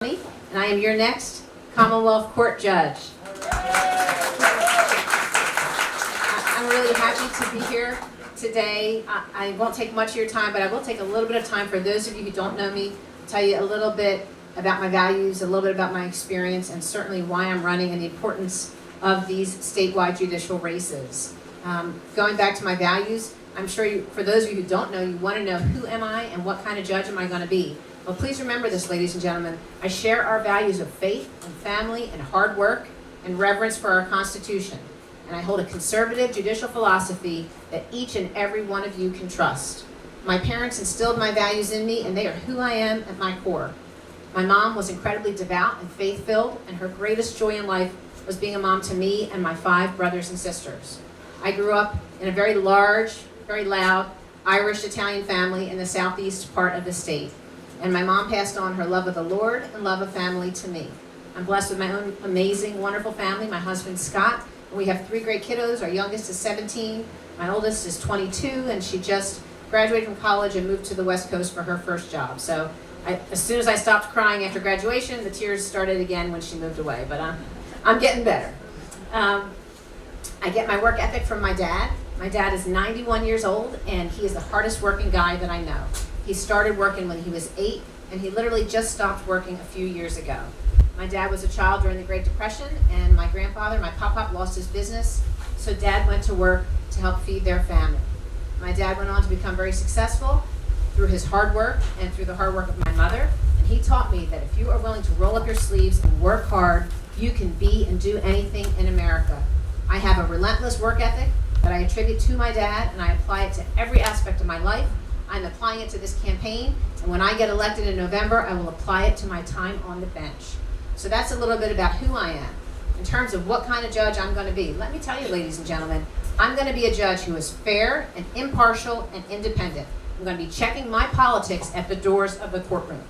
And I am your next Commonwealth Court Judge. I'm really happy to be here today. I won't take much of your time, but I will take a little bit of time for those of you who don't know me, tell you a little bit about my values, a little bit about my experience, and certainly why I'm running and the importance of these statewide judicial races. Going back to my values, I'm sure for those of you who don't know, you want to know who am I and what kind of judge am I going to be. Well, please remember this, ladies and gentlemen. I share our values of faith and family and hard work and reverence for our Constitution. And I hold a conservative judicial philosophy that each and every one of you can trust. My parents instilled my values in me, and they are who I am at my core. My mom was incredibly devout and faith-filled, and her greatest joy in life was being a mom to me and my 5 brothers and sisters. I grew up in a very large, very loud Irish-Italian family in the southeast part of the state. And my mom passed on her love of the Lord and love of family to me. I'm blessed with my own amazing, wonderful family. My husband, Scott, and we have 3 great kiddos. Our youngest is 17. My oldest is 22, and she just graduated from college and moved to the West Coast for her first job. So as soon as I stopped crying after graduation, the tears started again when she moved away. But I'm getting better. I get my work ethic from my dad. My dad is 91 years old, and he is the hardest working guy that I know. He started working when he was 8, and he literally just stopped working a few years ago. My dad was a child during the Great Depression, and my grandfather, my pop-pop, lost his business, so Dad went to work to help feed their family. My dad went on to become very successful through his hard work and through the hard work of my mother, and he taught me that if you are willing to roll up your sleeves and work hard, you can be and do anything in America. I have a relentless work ethic that I attribute to my dad, and I apply it to every aspect of my life. I'm applying it to this campaign, and when I get elected in November, I will apply it to my time on the bench. So that's a little bit about who I am. In terms of what kind of judge I'm going to be, let me tell you, ladies and gentlemen, I'm going to be a judge who is fair and impartial and independent. I'm going to be checking my politics at the doors of the courtroom.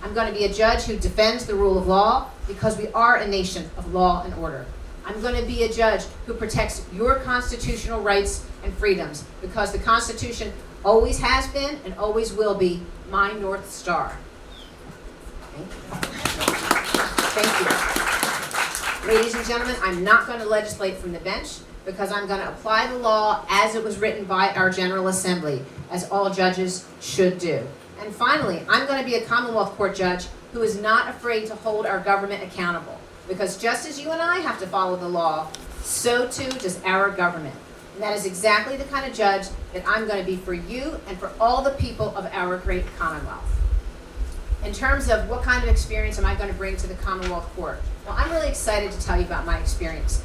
I'm going to be a judge who defends the rule of law because we are a nation of law and order. I'm going to be a judge who protects your constitutional rights and freedoms because the Constitution always has been and always will be my North Star. Thank you. Ladies and gentlemen, I'm not going to legislate from the bench because I'm going to apply the law as it was written by our General Assembly, as all judges should do. And finally, I'm going to be a Commonwealth Court judge who is not afraid to hold our government accountable. Because just as you and I have to follow the law, so too does our government. And that is exactly the kind of judge that I'm going to be for you and for all the people of our great Commonwealth. In terms of what kind of experience am I going to bring to the Commonwealth Court? Well, I'm really excited to tell you about my experience.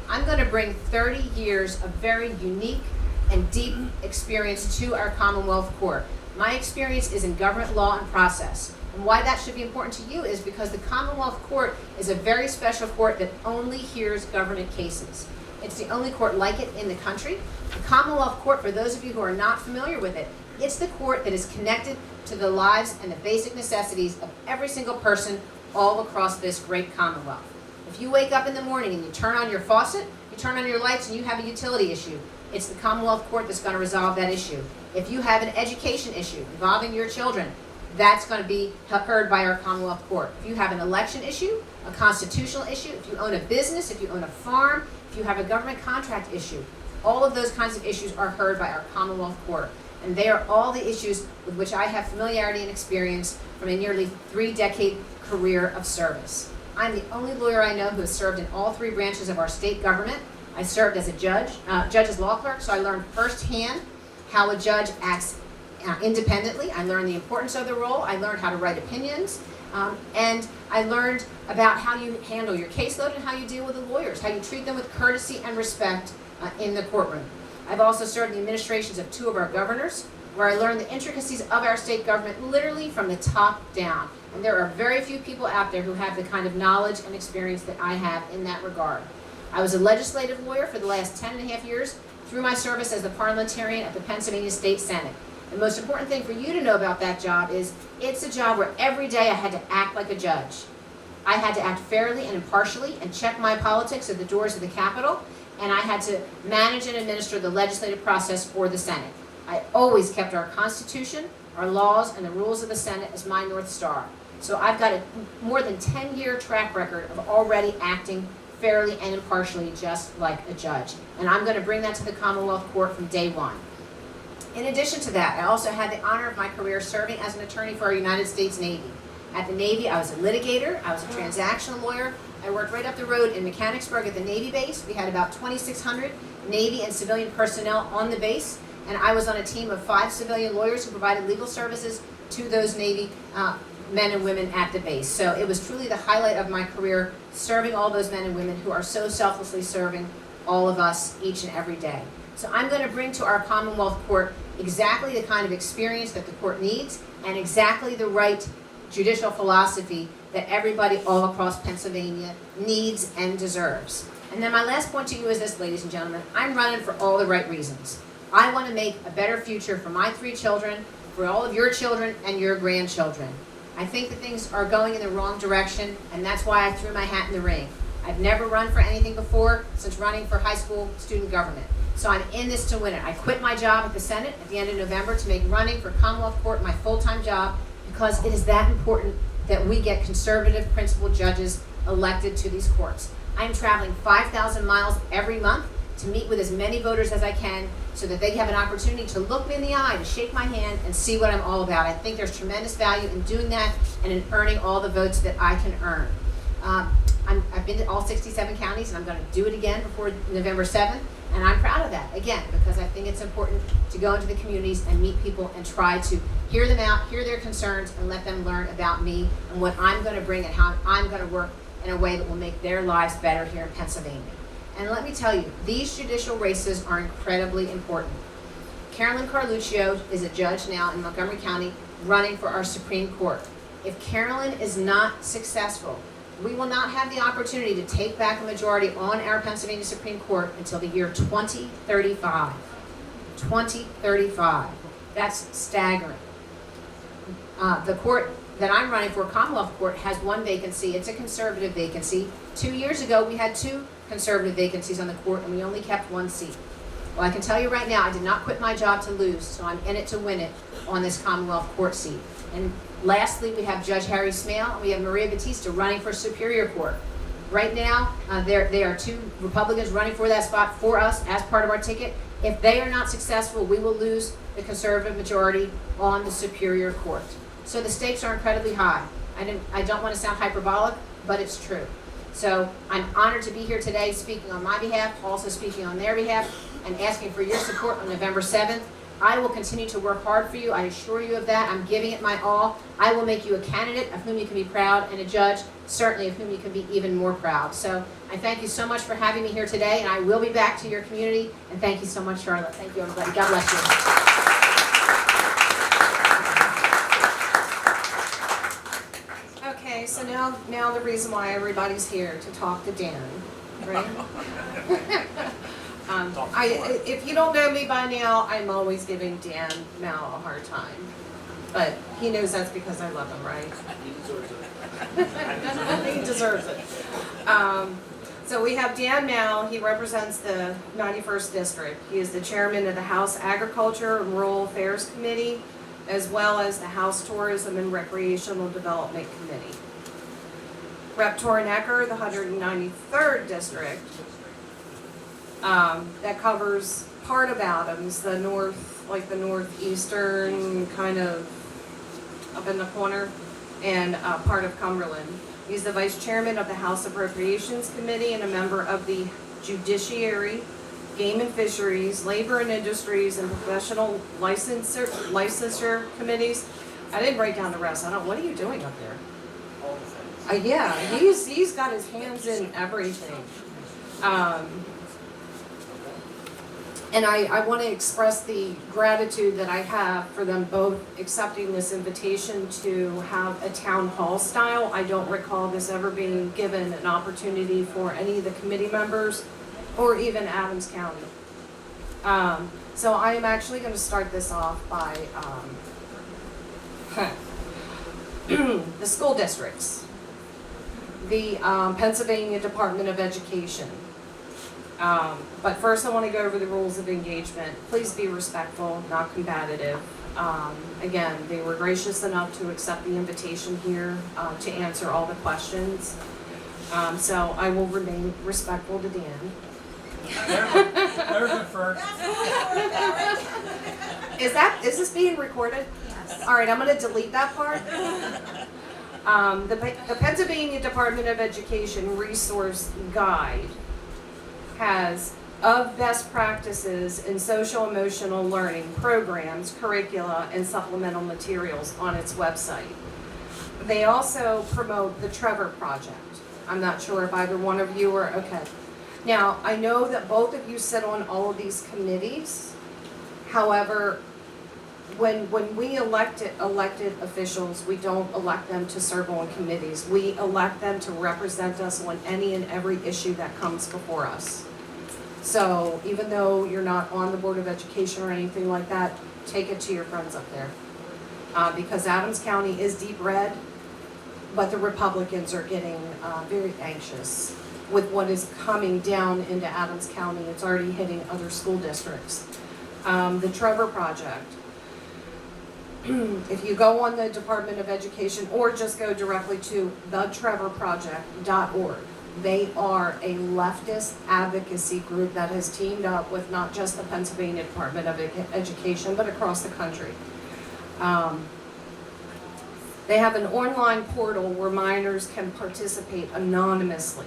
I'm going to bring 30 years of very unique and deep experience to our Commonwealth Court. My experience is in government law and process. And why that should be important to you is because the Commonwealth Court is a very special court that only hears government cases. It's the only court like it in the country. The Commonwealth Court, for those of you who are not familiar with it, it's the court that is connected to the lives and the basic necessities of every single person all across this great Commonwealth. If you wake up in the morning and you turn on your faucet, you turn on your lights and you have a utility issue, it's the Commonwealth Court that's going to resolve that issue. If you have an education issue involving your children, that's going to be heard by our Commonwealth Court. If you have an election issue, a constitutional issue, if you own a business, if you own a farm, if you have a government contract issue, all of those kinds of issues are heard by our Commonwealth Court. And they are all the issues with which I have familiarity and experience from a nearly 3-decade career of service. I'm the only lawyer I know who has served in all 3 branches of our state government. I served as a judge's law clerk, so I learned firsthand how a judge acts independently. I learned the importance of the role. I learned how to write opinions. And I learned about how you handle your caseload and how you deal with the lawyers, how you treat them with courtesy and respect in the courtroom. I've also served in the administrations of 2 of our governors, where I learned the intricacies of our state government literally from the top down. And there are very few people out there who have the kind of knowledge and experience that I have in that regard. I was a legislative lawyer for the last 10.5 years through my service as the parliamentarian at the Pennsylvania State Senate. The most important thing for you to know about that job is it's a job where every day I had to act like a judge. I had to act fairly and impartially and check my politics at the doors of the Capitol, and I had to manage and administer the legislative process for the Senate. I always kept our Constitution, our laws, and the rules of the Senate as my North Star. So I've got a more than 10-year track record of already acting fairly and impartially, just like a judge. And I'm going to bring that to the Commonwealth Court from day one. In addition to that, I also had the honor of my career serving as an attorney for our United States Navy. At the Navy, I was a litigator, I was a transactional lawyer. I worked right up the road in Mechanicsburg at the Navy base. We had about 2,600 Navy and civilian personnel on the base, and I was on a team of 5 civilian lawyers who provided legal services to those Navy men and women at the base. So it was truly the highlight of my career, serving all those men and women who are so selflessly serving all of us each and every day. So I'm going to bring to our Commonwealth Court exactly the kind of experience that the court needs and exactly the right judicial philosophy that everybody all across Pennsylvania needs and deserves. And then my last point to you is this, ladies and gentlemen, I'm running for all the right reasons. I want to make a better future for my 3 children, for all of your children and your grandchildren. I think that things are going in the wrong direction, and that's why I threw my hat in the ring. I've never run for anything before since running for high school student government. So I'm in this to win it. I quit my job at the Senate at the end of November to make running for Commonwealth Court my full-time job, because it is that important that we get conservative principled judges elected to these courts. I'm traveling 5,000 miles every month to meet with as many voters as I can so that they have an opportunity to look me in the eye, to shake my hand, and see what I'm all about. I think there's tremendous value in doing that and in earning all the votes that I can earn. I've been to all 67 counties, and I'm going to do it again before November 7th, and I'm proud of that, again, because I think it's important to go into the communities and meet people and try to hear them out, hear their concerns, and let them learn about me and what I'm going to bring and how I'm going to work in a way that will make their lives better here in Pennsylvania. And let me tell you, these judicial races are incredibly important. Carolyn Carluccio is a judge now in Montgomery County running for our Supreme Court. If Carolyn is not successful, we will not have the opportunity to take back a majority on our Pennsylvania Supreme Court until the year 2035. 2035. That's staggering. The court that I'm running for, Commonwealth Court, has 1 vacancy. It's a conservative vacancy. 2 years ago, we had 2 conservative vacancies on the court, and we only kept 1 seat. Well, I can tell you right now, I did not quit my job to lose, so I'm in it to win it on this Commonwealth Court seat. And lastly, we have Judge Harry Smale and we have Maria Batista running for Superior Court. Right now, there are 2 Republicans running for that spot for us as part of our ticket. If they are not successful, we will lose the conservative majority on the Superior Court. So the stakes are incredibly high. I don't want to sound hyperbolic, but it's true. So I'm honored to be here today speaking on my behalf, also speaking on their behalf, and asking for your support on November 7th. I will continue to work hard for you. I assure you of that. I'm giving it my all. I will make you a candidate of whom you can be proud and a judge, certainly of whom you can be even more proud. So I thank you so much for having me here today, and I will be back to your community. And thank you so much, Charlotte. Thank you, everybody. God bless you. Okay, so now the reason why everybody's here to talk to Dan, right? If you don't know me by now, I'm always giving Dan Mal a hard time. But he knows that's because I love him, right? He deserves it. He deserves it. So we have Dan Mal. He represents the 91st District. He is the chairman of the House Agriculture and Rural Affairs Committee, as well as the House Tourism and Recreational Development Committee. Rep. Torrenecker, the 193rd District, that covers part of Adams, the northeastern, kind of up in the corner, and part of Cumberland. He's the vice chairman of the House Appropriations Committee and a member of the Judiciary, Game and Fisheries, Labor and Industries, and Professional Licensure Committees. I didn't write down the rest. What are you doing up there? All the things. Yeah, he's got his hands in everything. And I want to express the gratitude that I have for them both accepting this invitation to have a town hall style. I don't recall this ever being given an opportunity for any of the committee members or even Adams County. So I am actually going to start this off by the school districts, the Pennsylvania Department of Education. But first I want to go over the rules of engagement. Please be respectful, not combative. Again, they were gracious enough to accept the invitation here to answer all the questions. So I will remain respectful to Dan. There's the first. Is this being recorded? Yes. All right, I'm gonna delete that part. The Pennsylvania Department of Education Resource Guide has of best practices in social emotional learning programs, curricula, and supplemental materials on its website. They also promote the Trevor Project. I'm not sure if either one of you are, okay. Now, I know that both of you sit on all of these committees. However, when we elected officials, we don't elect them to serve on committees. We elect them to represent us on any and every issue that comes before us. So even though you're not on the Board of Education or anything like that, take it to your friends up there. Because Adams County is deep red, but the Republicans are getting very anxious with what is coming down into Adams County. It's already hitting other school districts. The Trevor Project. If you go on the Department of Education or just go directly to thetrevorproject.org, they are a leftist advocacy group that has teamed up with not just the Pennsylvania Department of Education, but across the country. They have an online portal where minors can participate anonymously.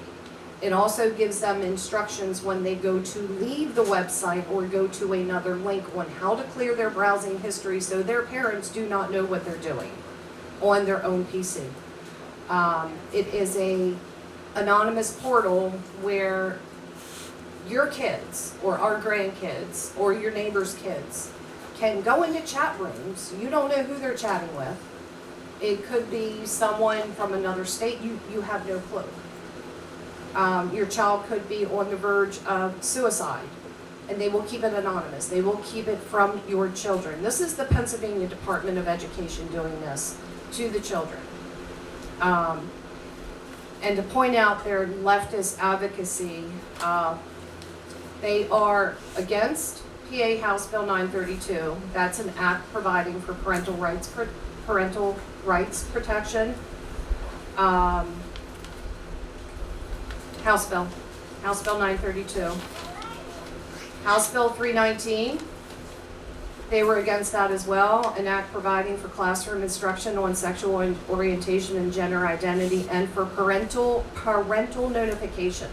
It also gives them instructions when they go to leave the website or go to another link on how to clear their browsing history so their parents do not know what they're doing on their own PC. It is a anonymous portal where your kids or our grandkids or your neighbor's kids can go into chat rooms. You don't know who they're chatting with. It could be someone from another state. You have no clue. Your child could be on the verge of suicide, and they will keep it anonymous. They will keep it from your children. This is the Pennsylvania Department of Education doing this to the children. And to point out their leftist advocacy, they are against PA House Bill 932. That's an act providing for parental rights protection. House Bill 932. House Bill 319, they were against that as well, an act providing for classroom instruction on sexual orientation and gender identity and for parental notification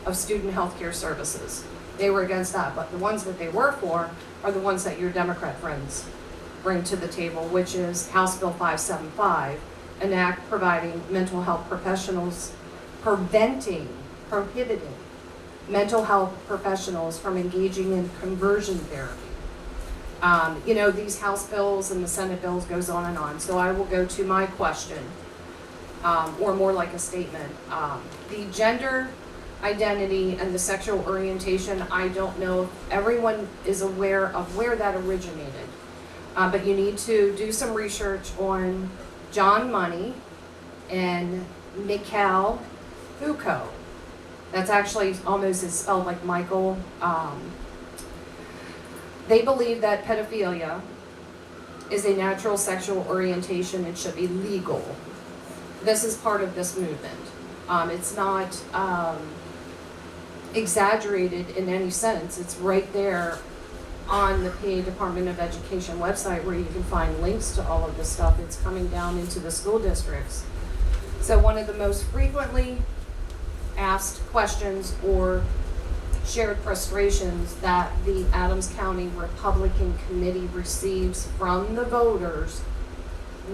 of student health care services. They were against that, but the ones that they were for are the ones that your Democrat friends bring to the table, which is House Bill 575, an act providing mental health professionals, prohibiting mental health professionals from engaging in conversion therapy. These House bills and the Senate bills goes on and on. So I will go to my question, or more like a statement. The gender identity and the sexual orientation, I don't know if everyone is aware of where that originated. But you need to do some research on John Money and Mikhail Foucault. That's actually almost is spelled like Michael. They believe that pedophilia is a natural sexual orientation. It should be legal. This is part of this movement. It's not exaggerated in any sense. It's right there on the PA Department of Education website where you can find links to all of this stuff. It's coming down into the school districts. So one of the most frequently asked questions or shared frustrations that the Adams County Republican Committee receives from the voters,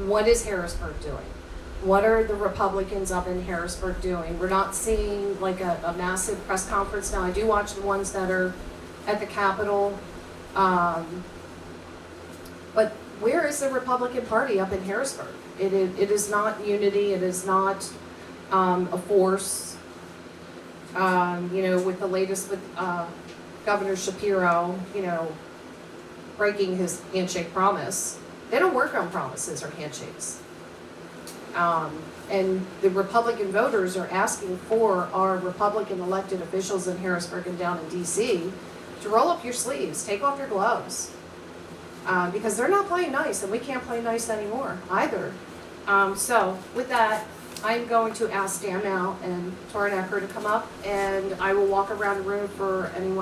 what is Harrisburg doing? What are the Republicans up in Harrisburg doing? We're not seeing like a massive press conference now. I do watch the ones that are at the Capitol. But where is the Republican Party up in Harrisburg? It is not unity. It is not a force. With the latest with Governor Shapiro, breaking his handshake promise. They don't work on promises or handshakes. And the Republican voters are asking for our Republican elected officials in Harrisburg and down in DC to roll up your sleeves, take off your gloves. because they're not playing nice, and we can't play nice anymore either. So with that, I'm going to ask Dan now and Torrin Ecker to come up, and I will walk around the room for anyone